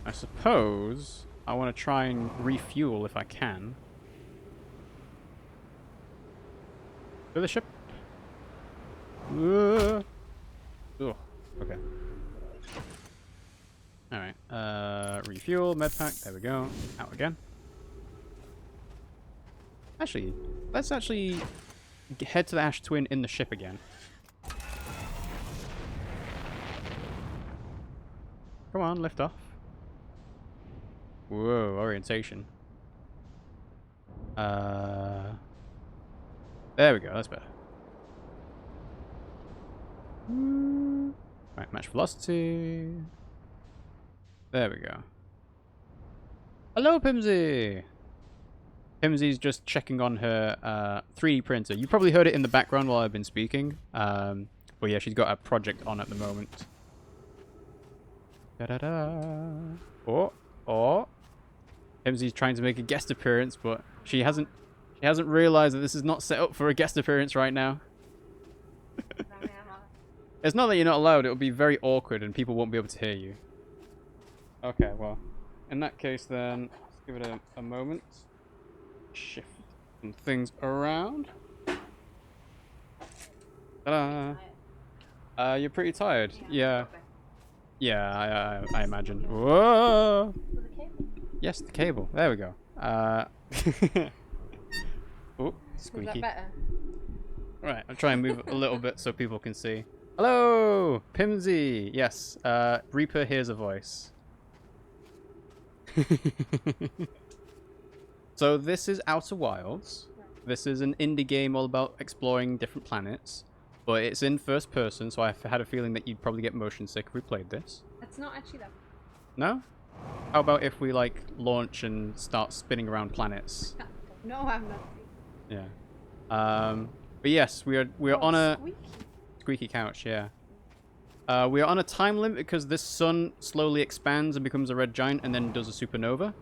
I suppose I want to try and refuel if I can. To the ship. Oh, okay. Alright, refuel, medpack, there we go. Out again. Actually, let's actually head to the Ash Twin in the ship again. Come on, lift off. Whoa, orientation. There we go, that's better. Right, match velocity. There we go. Hello, Pimmsy! Pimmsy's just checking on her 3D printer. You probably heard it in the background while I've been speaking. But yeah, she's got a project on at the moment. Da-da-da. Oh. Pimmsy's trying to make a guest appearance, but she hasn't realized that this is not set up for a guest appearance right now. It's not that you're not allowed, it'll be very awkward and people won't be able to hear you. Okay, well, in that case then, let's give it a moment. Shift some things around. Ta-da! You're pretty tired. Yeah. Yeah, I imagine. Whoa! Yes, the cable. There we go. Oh, squeaky. Is that better? Right, I'll try and move a little bit so people can see. Hello, Pimmsy. Yes, Reaper hears a voice. So this is Outer Wilds. This is an indie game all about exploring different planets, but it's in first person, so I had a feeling that you'd probably get motion sick if we played this. It's not actually that. No? How about if we like launch and start spinning around planets? No, I'm not. Yeah. But yes, we're on a Squeaky. squeaky couch. Yeah. We are on a time limit because this sun slowly expands and becomes a red giant and then does a supernova.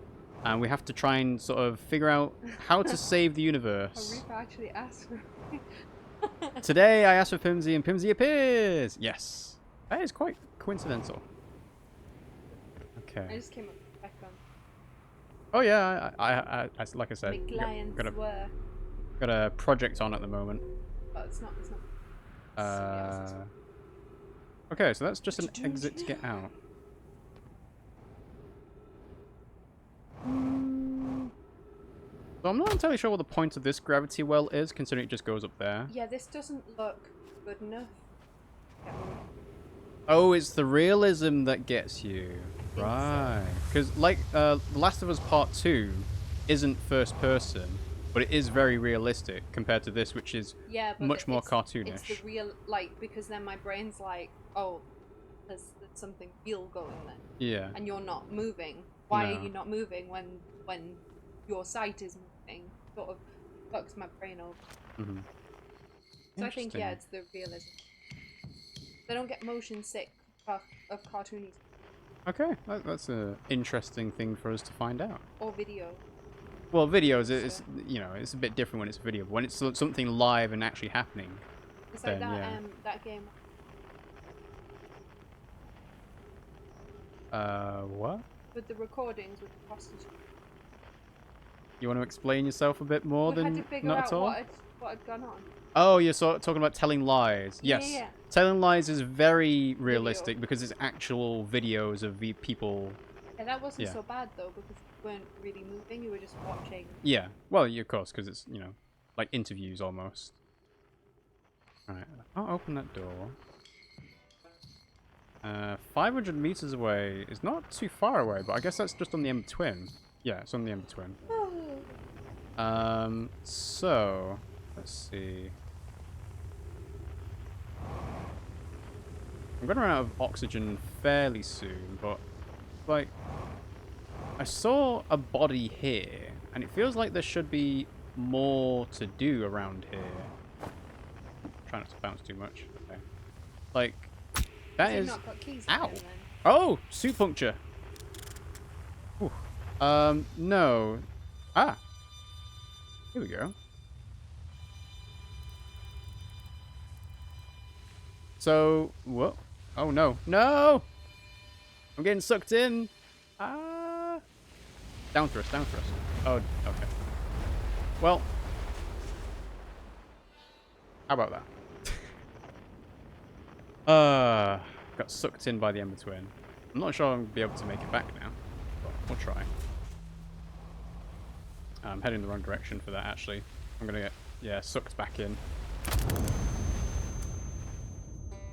And we have to try and sort of figure out how to save the universe. Reaper actually asked for me. Today I asked for Pimmsy and Pimmsy appears! Yes. That is quite coincidental. Okay. I just came up back on. Oh yeah, I like I said, My clients were. got a project on at the moment. But it's not. Okay, so that's just an exit to get out. So I'm not entirely sure what the point of this gravity well is, considering it just goes up there. Yeah, this doesn't look good enough. Oh, it's the realism that gets you. Right. Because, like, The Last of Us Part 2 isn't first person, but it is very realistic compared to this, which is much more cartoonish. It's the real, like, because then my brain's like, oh, there's something real going there. Yeah. And you're not moving. Why are you not moving when your sight is moving? Sort of fucks my brain over. Mm-hmm. So I think, yeah, it's the realism. They don't get motion sick of cartoony. Okay, that's an interesting thing for us to find out. Or video. Well, videos, it's, you know, it's a bit different when it's video, but when it's something live and actually happening. It's like then, that game. What? With the recordings with the prostitutes. You want to explain yourself a bit more We had than to figure not out at all? what had gone on. Oh, you're talking about telling lies. Yes. Yeah. Telling lies is very realistic because it's actual videos of people. Yeah, that wasn't so bad though because you weren't really moving, you were just watching. Yeah. Well, yeah, of course, because it's, you know, like interviews almost. Alright, I'll open that door. 500 meters away is not too far away, but I guess that's just on the Ember Twin. Yeah, it's on the Ember Twin. So, let's see. I'm gonna run out of oxygen fairly soon, but, like, I saw a body here, and it feels like there should be more to do around here. Try not to bounce too much. Okay. Like, that is... Not got keys Ow! in, then? Oh! Suit puncture! Ooh. No. Ah! Here we go. So, what? Oh no. No! I'm getting sucked in! Down thrust, down thrust. Oh, okay. Well, how about that? Got sucked in by the Ember Twin. I'm not sure I'm going to be able to make it back now, but we'll try. I'm heading the wrong direction for that, actually. I'm going to get, yeah, sucked back in.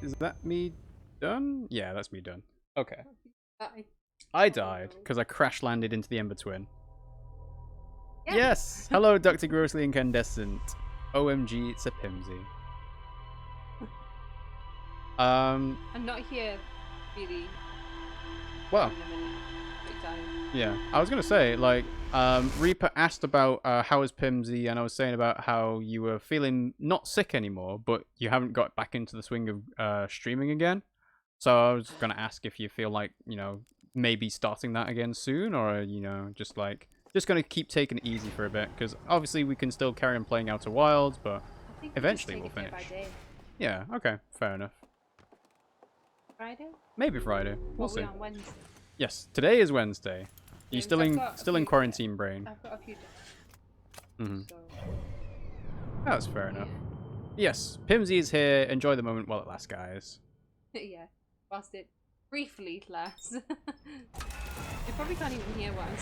Is that me done? Yeah, that's me done. Okay. I died because I crash landed into the Ember Twin. Yeah. Yes! Hello, Dr. Grossly Incandescent. OMG, it's a Pimmsy. I'm not here, really. Well. Yeah, I was gonna say, like, Reaper asked about how is Pimmsy, and I was saying about how you were feeling not sick anymore, but you haven't got back into the swing of streaming again. So I was gonna ask if you feel like, you know, maybe starting that again soon, or, you know, just gonna keep taking it easy for a bit, because obviously we can still carry on playing Outer Wilds, but eventually we'll finish. Yeah, okay, fair enough. Friday? Maybe Friday. We'll see. On Wednesday? Yes, today is Wednesday. You're still in quarantine brain. I've got a few days. So... That's fair enough. Yes, Pimmsy is here. Enjoy the moment while it lasts, guys. Yeah, whilst it briefly lasts. You probably can't even hear what I'm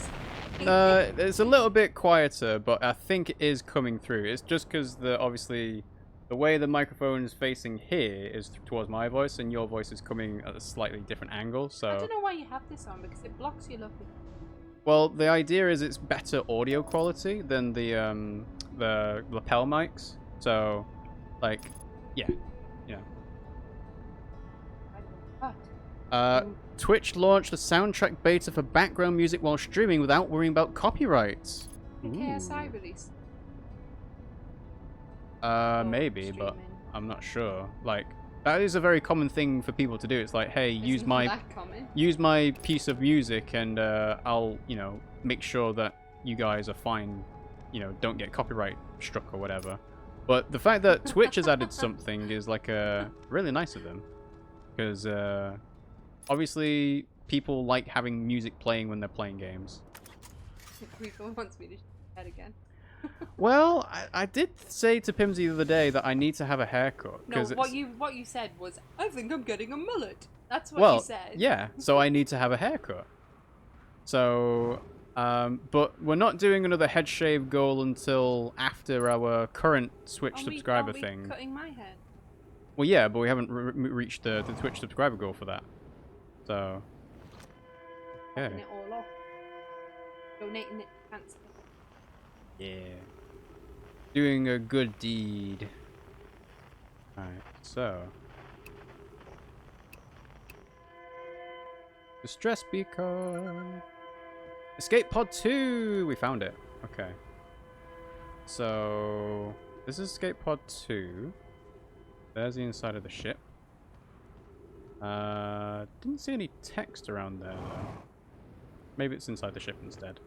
saying. It's a little bit quieter, but I think it is coming through. It's just because obviously the way the microphone is facing here is towards my voice, and your voice is coming at a slightly different angle. So I don't know why you have this on, because it blocks your lovely. Well, the idea is it's better audio quality than the lapel mics. So, like, yeah, you know. Twitch launched a soundtrack beta for background music while streaming without worrying about copyrights. The KSI release. Maybe, but I'm not sure. Like, that is a very common thing for people to do. It's like, hey, use my piece of music, and I'll, you know, make sure that you guys are fine, you know, don't get copyright struck or whatever. But the fact that Twitch has added something is like really nice of them, because obviously people like having music playing when they're playing games. Rico wants me to that again. Well, I did say to Pimmsy the other day that I need to have a haircut. No, what you said was, I think I'm getting a mullet. That's what you said. Yeah, so I need to have a haircut. So, but we're not doing another head shave goal until after our current Twitch subscriber thing. Cutting my hair. Well, yeah, but we haven't reached the Twitch subscriber goal for that. So, yeah. Cutting it all off. Donating it to cancer. Yeah. Doing a good deed. Alright, so. Distress beacon. Escape pod 2! We found it. Okay. So, this is escape pod 2. There's the inside of the ship. Didn't see any text around there though. Maybe it's inside the ship instead.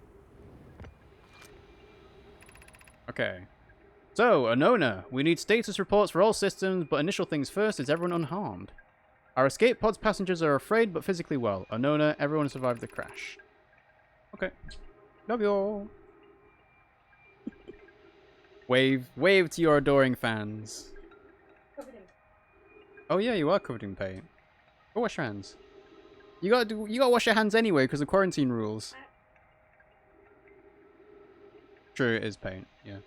Okay. So, Anona, we need status reports for all systems, but initial things first. Is everyone unharmed? Our escape pod's passengers are afraid but physically well. Anona, everyone survived the crash. Okay. Love you all. Wave to your adoring fans. Oh yeah, you are covered in paint. Go wash your hands. You gotta wash your hands anyway because of quarantine rules. True, it is paint. Yeah.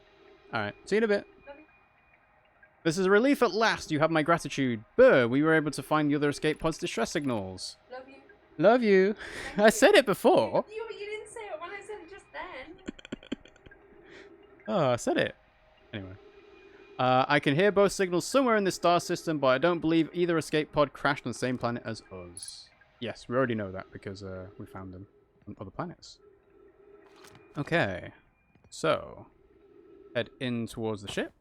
Alright, see you in a bit. This is a relief at last. You have my gratitude. Burr, we were able to find the other escape pod's distress signals. Love you. Love you. I said it before. You didn't say it when I said it just then. Oh, I said it. Anyway. I can hear both signals somewhere in this star system, but I don't believe either escape pod crashed on the same planet as us. Yes, we already know that because we found them on other planets. Okay. So, head in towards the ship.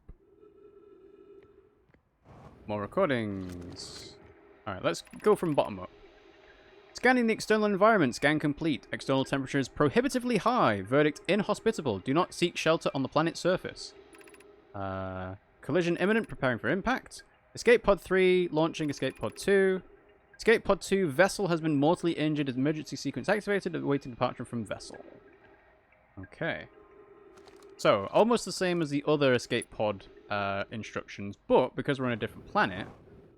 More recordings. Alright, let's go from bottom up. Scanning the external environment. Scan complete. External temperatures prohibitively high. Verdict inhospitable. Do not seek shelter on the planet's surface. Collision imminent. Preparing for impact. Escape pod 3. Launching escape pod 2. Escape Pod 2, vessel has been mortally injured. Emergency sequence activated. Awaiting departure from vessel. Okay. So, almost the same as the other escape pod instructions, but because we're on a different planet,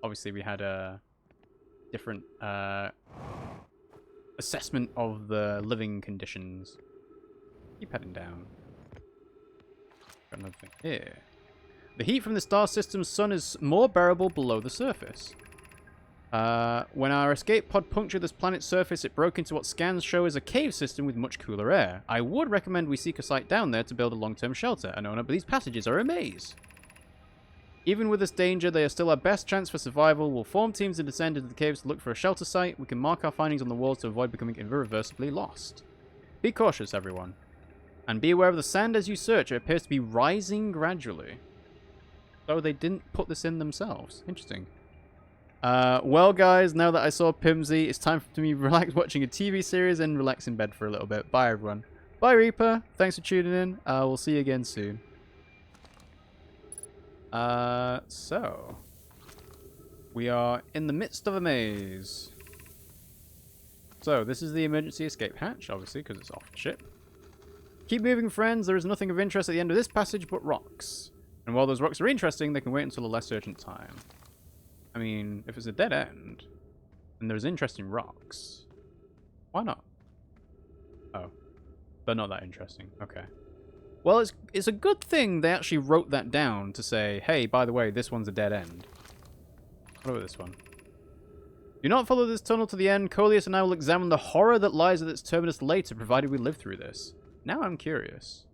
obviously we had a different assessment of the living conditions. Keep heading down. Got another thing here. The heat from the star system's sun is more bearable below the surface. When our escape pod punctured this planet's surface, it broke into what scans show as a cave system with much cooler air. I would recommend we seek a site down there to build a long-term shelter. I know, but these passages are a maze. Even with this danger, they are still our best chance for survival. We'll form teams and descend into the caves to look for a shelter site. We can mark our findings on the walls to avoid becoming irreversibly lost. Be cautious, everyone. And be aware of the sand as you search. It appears to be rising gradually. So they didn't put this in themselves. Interesting. Well, guys, now that I saw Pimmsy, it's time for me to relax watching a TV series and relax in bed for a little bit. Bye, everyone. Bye, Reaper. Thanks for tuning in. We'll see you again soon. So, we are in the midst of a maze. So, this is the emergency escape hatch, obviously, because it's off the ship. Keep moving, friends. There is nothing of interest at the end of this passage but rocks. And while those rocks are interesting, they can wait until a less urgent time. I mean, if it's a dead end, and there's interesting rocks, why not? Oh, they're not that interesting. Okay. Well, it's a good thing they actually wrote that down to say, hey, by the way, this one's a dead end. What about this one? Do not follow this tunnel to the end. Coleus and I will examine the horror that lies at its terminus later, provided we live through this. Now I'm curious.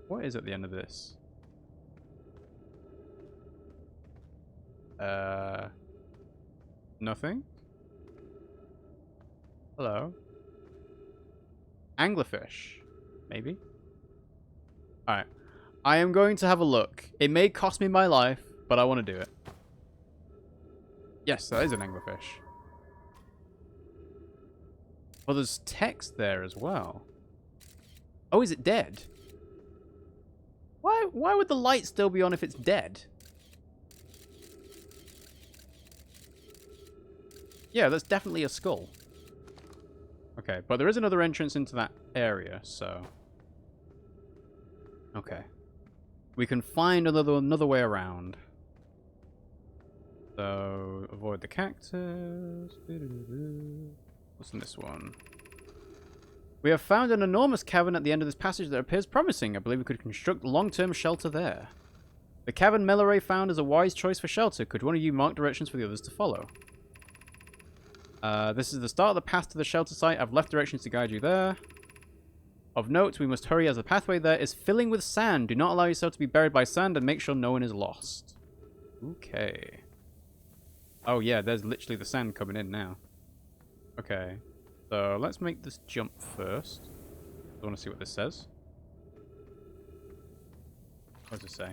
What is at the end of this? Nothing? Hello? Anglerfish. Maybe? Alright. I am going to have a look. It may cost me my life, but I want to do it. Yes, that is an anglerfish. Well, there's text there as well. Oh, is it dead? Why would the light still be on if it's dead? Yeah, that's definitely a skull. Okay, but there is another entrance into that area, so... Okay. We can find another way around. So, avoid the cactus. What's in this one? We have found an enormous cavern at the end of this passage that appears promising. I believe we could construct long-term shelter there. The cavern Melore found is a wise choice for shelter. Could one of you mark directions for the others to follow? This is the start of the path to the shelter site. I've left directions to guide you there. Of note, we must hurry as the pathway there is filling with sand. Do not allow yourself to be buried by sand and make sure no one is lost. Okay. Oh yeah, there's literally the sand coming in now. Okay. So let's make this jump first. I want to see what this says. What does it say?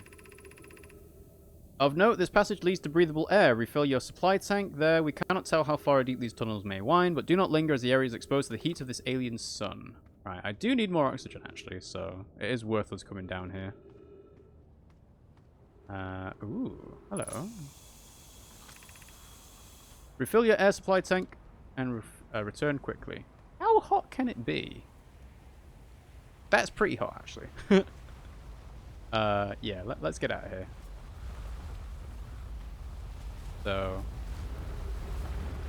Of note, this passage leads to breathable air. Refill your supply tank there. We cannot tell how far deep these tunnels may wind, but do not linger as the area is exposed to the heat of this alien sun. Right, I do need more oxygen, actually, so it is worth us coming down here. Ooh, hello. Refill your air supply tank and return quickly. How hot can it be? That's pretty hot, actually. Yeah, let's get out of here. So,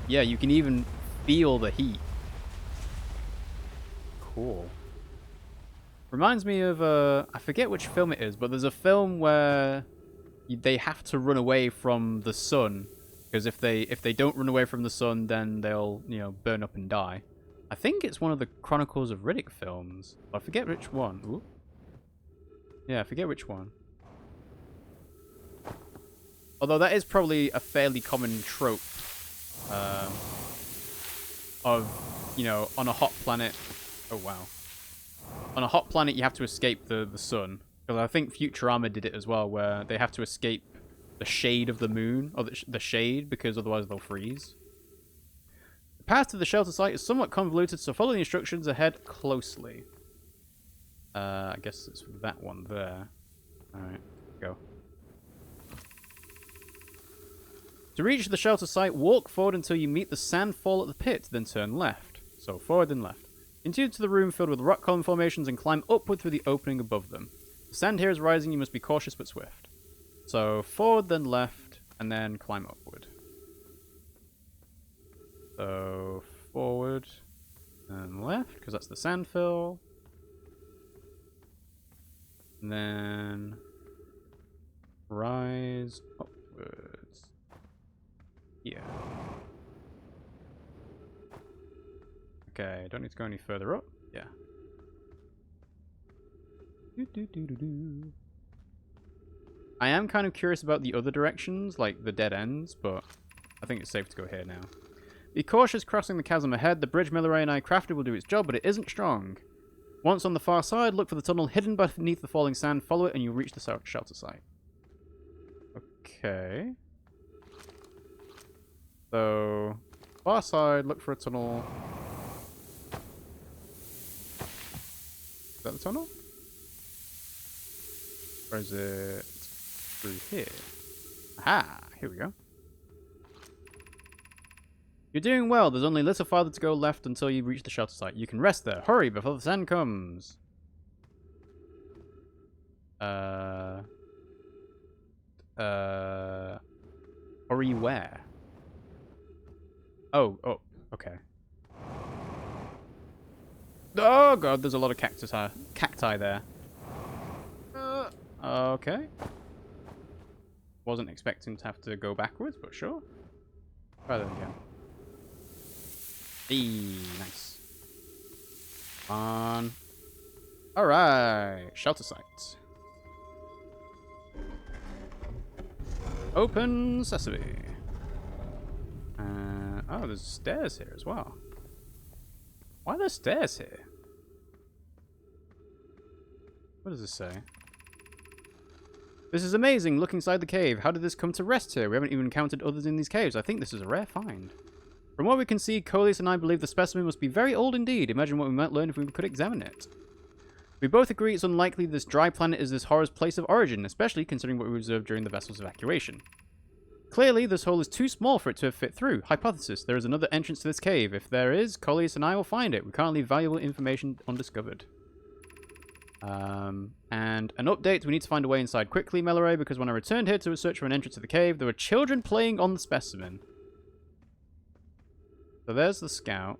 yeah, you can even feel the heat. Cool. Reminds me of, I forget which film it is, but there's a film where they have to run away from the sun. Because if they don't run away from the sun, then they'll, you know, burn up and die. I think it's one of the Chronicles of Riddick films. I forget which one. Ooh. Yeah, I forget which one. Although that is probably a fairly common trope of, you know, on a hot planet. Oh, wow. On a hot planet, you have to escape the sun. Because I think Futurama did it as well, where they have to escape the shade of the moon, or the shade, because otherwise they'll freeze. The path to the shelter site is somewhat convoluted, so follow the instructions ahead closely. I guess it's that one there. Alright, go. To reach the shelter site, walk forward until you meet the sand fall at the pit, then turn left. So forward then left. Continue to the room filled with rock column formations and climb upward through the opening above them. The sand here is rising, you must be cautious but swift. So forward then left, and then climb upward. So forward and left, because that's the sand fill. And then rise upwards. Yeah. Okay, don't need to go any further up. Yeah. I am kind of curious about the other directions, like the dead ends, but I think it's safe to go here now. Be cautious crossing the chasm ahead. The bridge Milleray and I crafted will do its job, but it isn't strong. Once on the far side, look for the tunnel hidden beneath the falling sand. Follow it and you'll reach the shelter site. Okay. So, far side, look for a tunnel. Is that the tunnel? Or is it through here? Aha! Here we go. You're doing well. There's only a little farther to go left until you reach the shelter site. You can rest there. Hurry before the sand comes. Hurry where? Oh, okay. Oh god, there's a lot of cacti there. Okay. Wasn't expecting to have to go backwards, but sure. Try that again. Eee, nice. On. Alright, shelter site. Open sesame. Oh, there's stairs here as well. Why are there stairs here? What does this say? This is amazing. Look inside the cave. How did this come to rest here? We haven't even encountered others in these caves. I think this is a rare find. From what we can see, Coleus and I believe the specimen must be very old indeed. Imagine what we might learn if we could examine it. We both agree it's unlikely this dry planet is this horror's place of origin, especially considering what we observed during the vessel's evacuation. Clearly, this hole is too small for it to have fit through. Hypothesis, there is another entrance to this cave. If there is, Coleus and I will find it. We can't leave valuable information undiscovered. And an update, we need to find a way inside quickly, Milleray, because when I returned here to search for an entrance to the cave, there were children playing on the specimen. So there's the scout.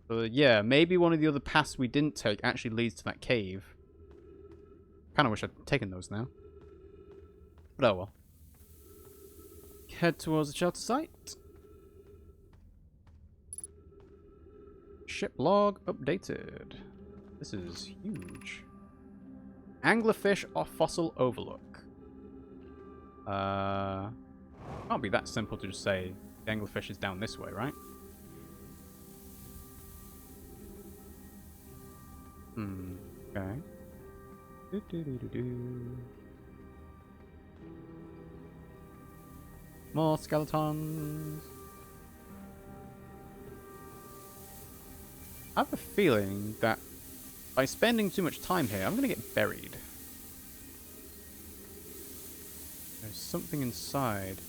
So yeah, maybe one of the other paths we didn't take actually leads to that cave. Kind of wish I'd taken those now. But oh well. Head towards the shelter site. Ship log updated. This is huge. Anglerfish or fossil overlook. Can't be that simple to just say the anglerfish is down this way, right? Okay. More skeletons. I have a feeling that by spending too much time here, I'm going to get buried. There's something inside.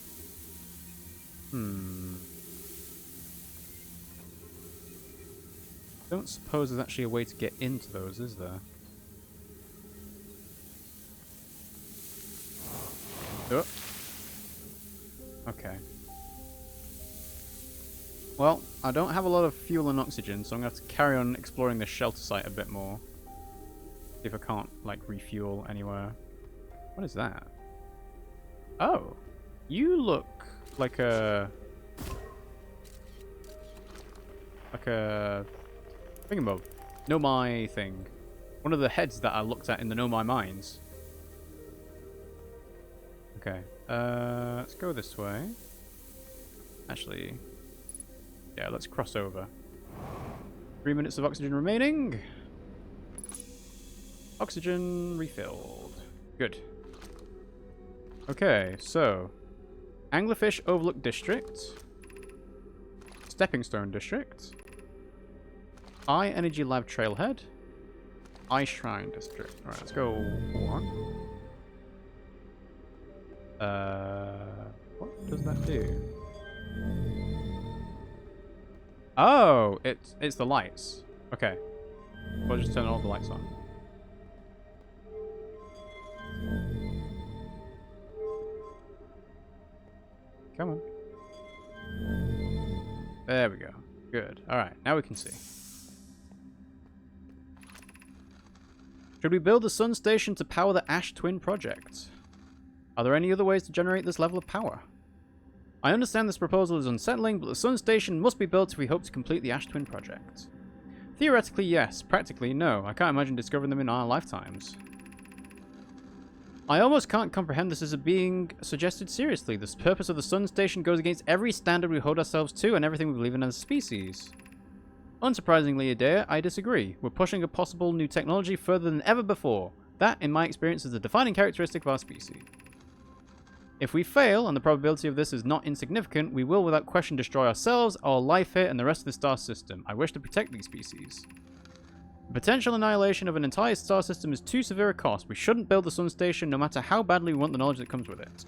Don't suppose there's actually a way to get into those, is there? Oh. Okay. Well, I don't have a lot of fuel and oxygen, so I'm going to have to carry on exploring this shelter site a bit more. See if I can't, like, refuel anywhere. What is that? Oh. You look like a... Thingamabob. Nomai thing. One of the heads that I looked at in the Nomai mines. Okay. Let's go this way. Actually... yeah, let's cross over. 3 minutes of oxygen remaining. Oxygen refilled. Good. Okay, so... Anglerfish Overlook District. Stepping Stone District. Eye Energy Lab Trailhead. Eye Shrine District. Alright, let's go one. What does that do? Oh, it's the lights. Okay. We'll just turn all the lights on. Come on. There we go. Good. Alright, now we can see. Should we build the sun station to power the Ash Twin project? Are there any other ways to generate this level of power? I understand this proposal is unsettling, but the sun station must be built if we hope to complete the Ash Twin project. Theoretically, yes. Practically, no. I can't imagine discovering them in our lifetimes. I almost can't comprehend this as being suggested seriously. The purpose of the sun station goes against every standard we hold ourselves to and everything we believe in as a species. Unsurprisingly, Adair, I disagree. We're pushing a possible new technology further than ever before. That, in my experience, is the defining characteristic of our species. If we fail, and the probability of this is not insignificant, we will without question destroy ourselves, our life here, and the rest of the star system. I wish to protect these species. The potential annihilation of an entire star system is too severe a cost. We shouldn't build the sun station, no matter how badly we want the knowledge that comes with it.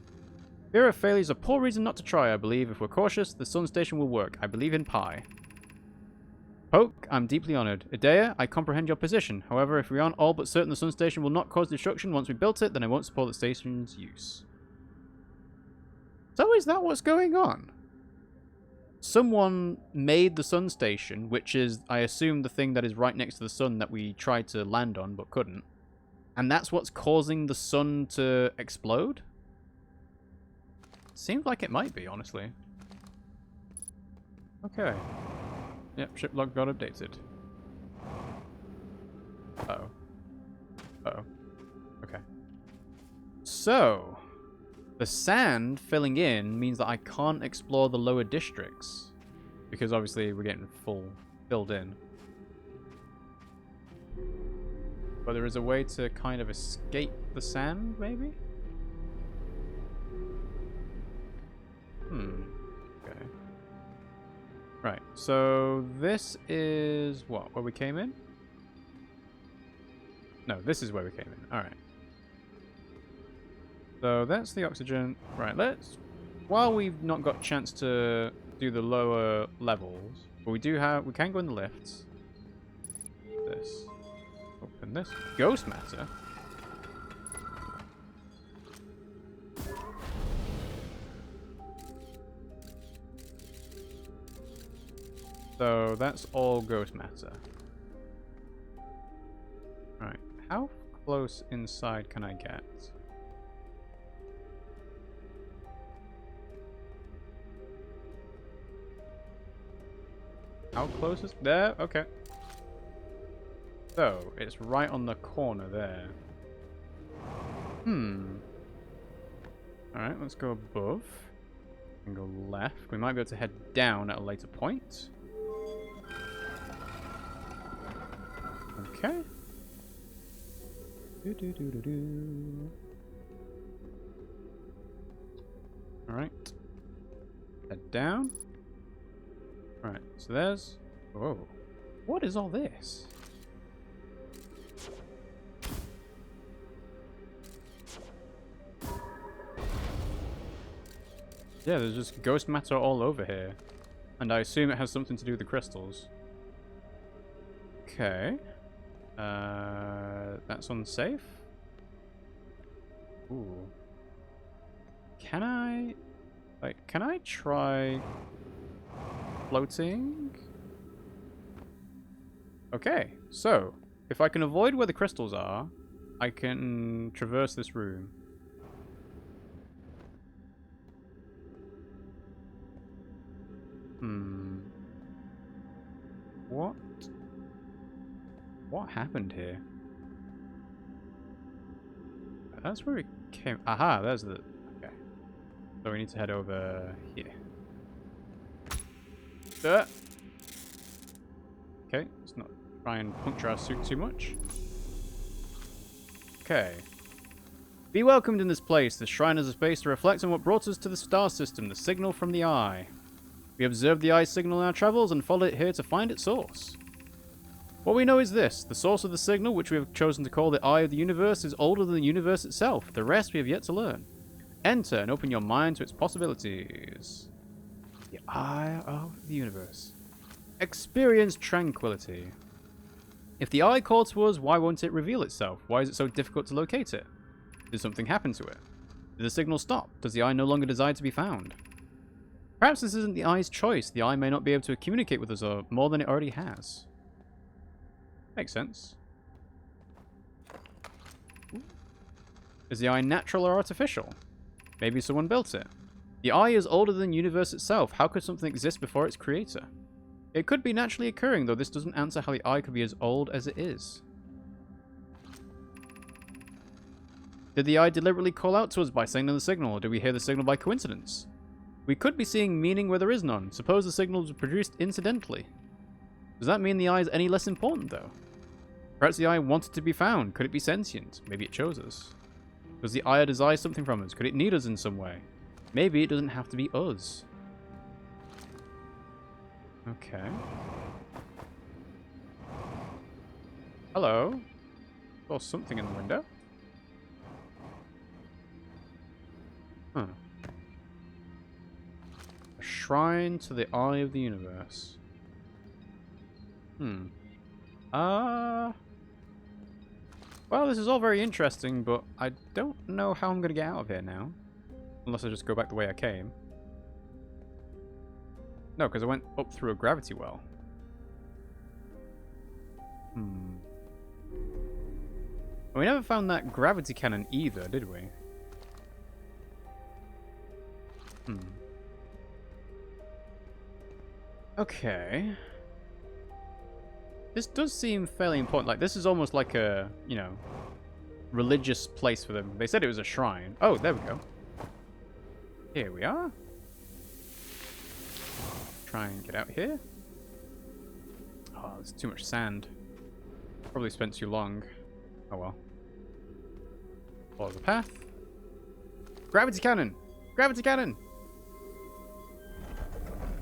Fear of failure is a poor reason not to try, I believe. If we're cautious, the sun station will work. I believe in Pi. Poke, I'm deeply honoured. Adair, I comprehend your position. However, if we aren't all but certain the sun station will not cause destruction once we built it, then I won't support the station's use. So is that what's going on? Someone made the sun station, which is, I assume, the thing that is right next to the sun that we tried to land on but couldn't. And that's what's causing the sun to explode? Seems like it might be, honestly. Okay. Yep, ship log got updated. Uh-oh. Uh-oh. Okay. So, the sand filling in means that I can't explore the lower districts. Because obviously we're getting filled in. But there is a way to kind of escape the sand, maybe? Okay. Right, so this is what? Where we came in? No, this is where we came in. Alright. So that's the oxygen. Right, let's... While we've not got a chance to do the lower levels, but we can go in the lifts. This. Open this. Ghost matter? So that's all ghost matter. Right, how close inside can I get? How close is there? Okay. So it's right on the corner there. Alright, let's go above. And go left. We might be able to head down at a later point. Okay. Alright. Head down. Right, so there's... Whoa. What is all this? Yeah, there's just ghost matter all over here. And I assume it has something to do with the crystals. Okay. That's unsafe. Ooh. Can I try floating? Okay, so if I can avoid where the crystals are, I can traverse this room. What happened here? That's where we came. Aha, there's the... Okay. So we need to head over here. Okay, let's not try and puncture our suit too much. Okay. Be welcomed in this place. The shrine is a space to reflect on what brought us to the star system, the signal from the eye. We observed the eye signal in our travels and followed it here to find its source. What we know is this. The source of the signal, which we have chosen to call the eye of the universe, is older than the universe itself. The rest we have yet to learn. Enter and open your mind to its possibilities. The eye of the universe. Experience tranquility. If the eye called to us, why won't it reveal itself? Why is it so difficult to locate it? Did something happen to it? Did the signal stop? Does the eye no longer desire to be found? Perhaps this isn't the eye's choice. The eye may not be able to communicate with us or more than it already has. Makes sense. Is the eye natural or artificial? Maybe someone built it. The eye is older than the universe itself. How could something exist before its creator? It could be naturally occurring, though this doesn't answer how the eye could be as old as it is. Did the eye deliberately call out to us by sending the signal, or did we hear the signal by coincidence? We could be seeing meaning where there is none. Suppose the signal was produced incidentally. Does that mean the eye is any less important, though? Perhaps the eye wanted to be found. Could it be sentient? Maybe it chose us. Does the eye desire something from us? Could it need us in some way? Maybe it doesn't have to be us. Okay. Hello? Saw something in the window. Huh. A shrine to the eye of the universe. Well, this is all very interesting, but I don't know how I'm going to get out of here now. Unless I just go back the way I came. No, because I went up through a gravity well. We never found that gravity cannon either, did we? Okay. This does seem fairly important. Like, this is almost like a, you know, religious place for them. They said it was a shrine. Oh, there we go. Here we are. Try and get out here. Oh, there's too much sand. Probably spent too long. Oh well. Follow the path. Gravity cannon! Gravity cannon!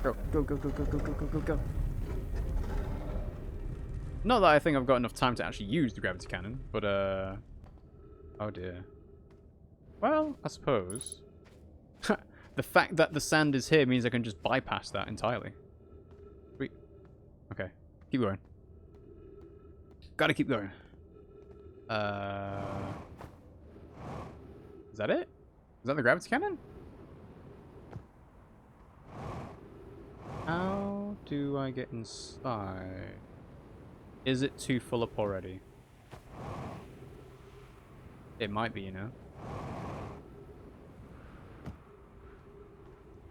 Go, go, go, go, go, go, go, go, go, go. Not that I think I've got enough time to actually use the gravity cannon, but oh dear. Well, I suppose. The fact that the sand is here means I can just bypass that entirely. Sweet. Okay. Keep going. Gotta keep going. Is that it? Is that the gravity cannon? How do I get inside? Is it too full up already? It might be, you know.